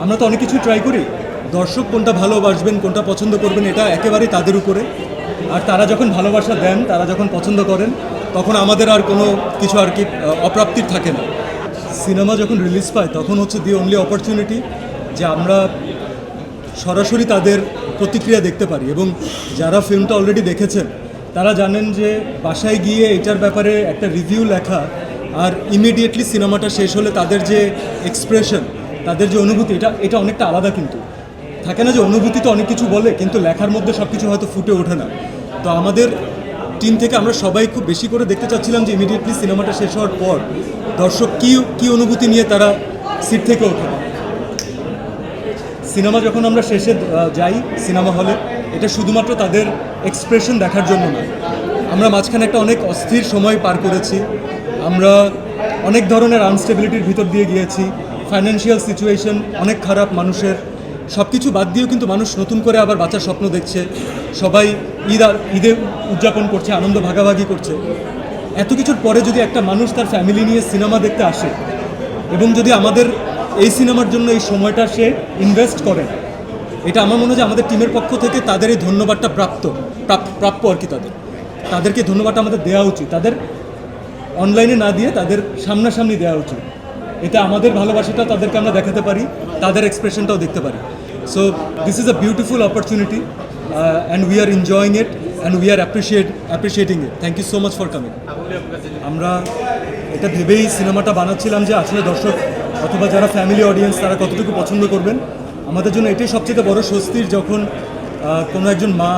আমরা তো অনেক কিছু ট্রাই করি, দর্শক কোনটা ভালোবাসবেন কোনটা পছন্দ করবেন এটা একেবারেই তাদের উপরে। আর তারা যখন ভালোবাসা দেন, তারা যখন পছন্দ করেন, তখন আমাদের আর কোনো কিছু আর কি অপ্রাপ্তির থাকে না। সিনেমা যখন রিলিজ পায় তখন হচ্ছে দি অনলি অপরচুনিটি যে আমরা সরাসরি তাদের প্রতিক্রিয়া দেখতে পারি। এবং যারা ফিল্মটা অলরেডি দেখেছেন তারা জানেন যে বাসায় গিয়ে এটার ব্যাপারে একটা রিভিউ লেখা আর ইমিডিয়েটলি সিনেমাটা শেষ হলে তাদের যে এক্সপ্রেশন, তাদের যে অনুভূতি, এটা অনেকটা আলাদা। কিন্তু থাকে না যে অনুভূতি তো অনেক কিছু বলে, কিন্তু লেখার মধ্যে সব কিছু হয়তো ফুটে ওঠে না। তো আমাদের টিম থেকে আমরা সবাই খুব বেশি করে দেখতে চাচ্ছিলাম যে ইমিডিয়েটলি সিনেমাটা শেষ হওয়ার পর দর্শক কী অনুভূতি নিয়ে তারা সিট থেকে ওঠে। সিনেমা যখন আমরা শেষে যাই সিনেমা হলে, এটা শুধুমাত্র তাদের এক্সপ্রেশন দেখার জন্য না। আমরা মাঝখানে একটা অনেক অস্থির সময় পার করেছি, আমরা অনেক ধরনের আনস্টেবিলিটির ভিতর দিয়ে গিয়েছি, ফাইন্যান্সিয়াল সিচুয়েশন অনেক খারাপ মানুষের, সব কিছু বাদ দিয়েও কিন্তু মানুষ নতুন করে আবার বাঁচার স্বপ্ন দেখছে, সবাই ঈদে উদযাপন করছে, আনন্দ ভাগাভাগি করছে। এত কিছুর পরে যদি একটা মানুষ তার ফ্যামিলি নিয়ে সিনেমা দেখতে আসে এবং যদি আমাদের এই সিনেমার জন্য এই সময়টা সে ইনভেস্ট করে, এটা আমার মনে হয় যে আমাদের টিমের পক্ষ থেকে তাদের এই ধন্যবাদটা প্রাপ্য আর কি। তাদেরকে ধন্যবাদটা আমাদের দেওয়া উচিত, তাদের অনলাইনে না দিয়ে তাদের সামনাসামনি দেওয়া উচিত। এটা আমাদের ভালোবাসাটা তাদেরকে আমরা দেখাতে পারি, তাদের এক্সপ্রেশনটাও দেখতে পারি। So this is a beautiful opportunity and we are enjoying it and we are appreciating it. Thank you so much for coming. আমরা এটা ভেবেই সিনেমাটা বানাচ্ছিলাম যে আসলে দর্শক অথবা যারা ফ্যামিলি অডিয়েন্স তারা কতটুকু পছন্দ করবেন। আমাদের জন্য এটাই সবচেয়ে বড় স্বস্তির, যখন কোনো একজন মা,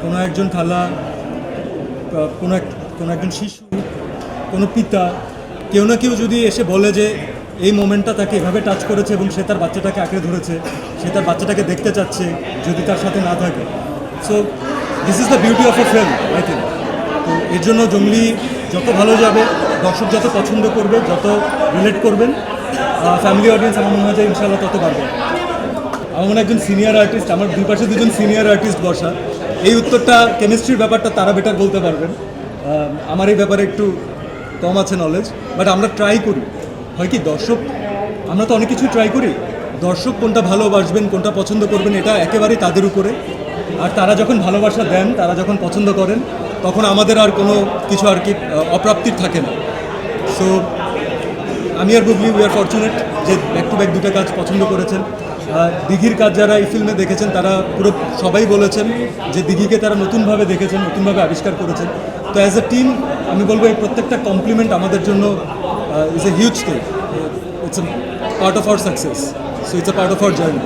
কোনো একজন খালা, কোনো একজন শিশু, কোনো পিতা, কেউ না কেউ যদি এসে বলে যে এই মোমেন্টটা তাকে এভাবে টাচ করেছে এবং সে তার বাচ্চাটাকে আঁকড়ে ধরেছে, সে তার বাচ্চাটাকে দেখতে চাচ্ছে যদি তার সাথে না থাকে। So this is the beauty of A film I think. তো এর জন্য জঙ্গলি যত ভালো যাবে, দর্শক যত পছন্দ করবে, যত রিলেট করবেন, ফ্যামিলি অডিয়েন্স আমার মনে হয় যে ইনশাআল্লাহ তত পারবে। আমার মনে হয় একজন সিনিয়র আর্টিস্ট, আমার দুই পাশে দুজন সিনিয়র আর্টিস্ট বসা, এই উত্তরটা কেমিস্ট্রির ব্যাপারটা তারা বেটার বলতে পারবেন। আমার এই ব্যাপারে একটু কম আছে নলেজ, বাট আমরা ট্রাই করি। হয় কি দর্শক, আমরা তো অনেক কিছু ট্রাই করি, দর্শক কোনটা ভালোবাসবেন কোনটা পছন্দ করবেন এটা একেবারেই তাদের উপরে। আর তারা যখন ভালোবাসা দেন, তারা যখন পছন্দ করেন, তখন আমাদের আর কোনো কিছু আর কি অপ্রাপ্তির থাকে না। সো আমি আর বুবলি উই আর ফরচুনেট যে ব্যাক টু ব্যাক দুটো কাজ পছন্দ করেছেন। দিঘির কাজ যারা এই ফিল্মে দেখেছেন তারা পুরো সবাই বলেছেন যে দিঘিকে তারা নতুনভাবে দেখেছেন, নতুনভাবে আবিষ্কার করেছেন। তো অ্যাজ এ টিম আমি বলবো এই প্রত্যেকটা কমপ্লিমেন্ট আমাদের জন্য is a huge thing. It's a part of our success, so it's a part of our journey.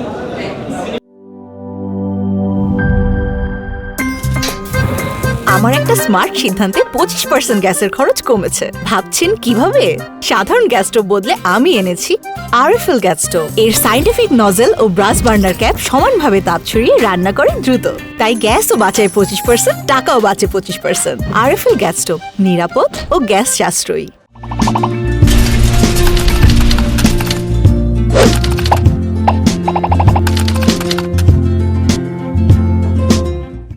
আমার একটা স্মার্ট সিদ্ধান্তে 25% গ্যাসের খরচ কমেছে। ভাবছেন কিভাবে? সাধারণ গ্যাস স্টোভ বদলে আমি এনেছি আরএফএল গ্যাস স্টোভ। এর সাইন্টিফিক নজেল ও ব্রাস বার্নার ক্যাপ সমানভাবে তাপ ছড়িয়ে রান্না করে দ্রুত, তাই গ্যাসও বাঁচায় 25%, টাকাও বাঁচে 25%। আরএফএল গ্যাস স্টোভ নিরাপদ ও গ্যাস সাশ্রয়ী।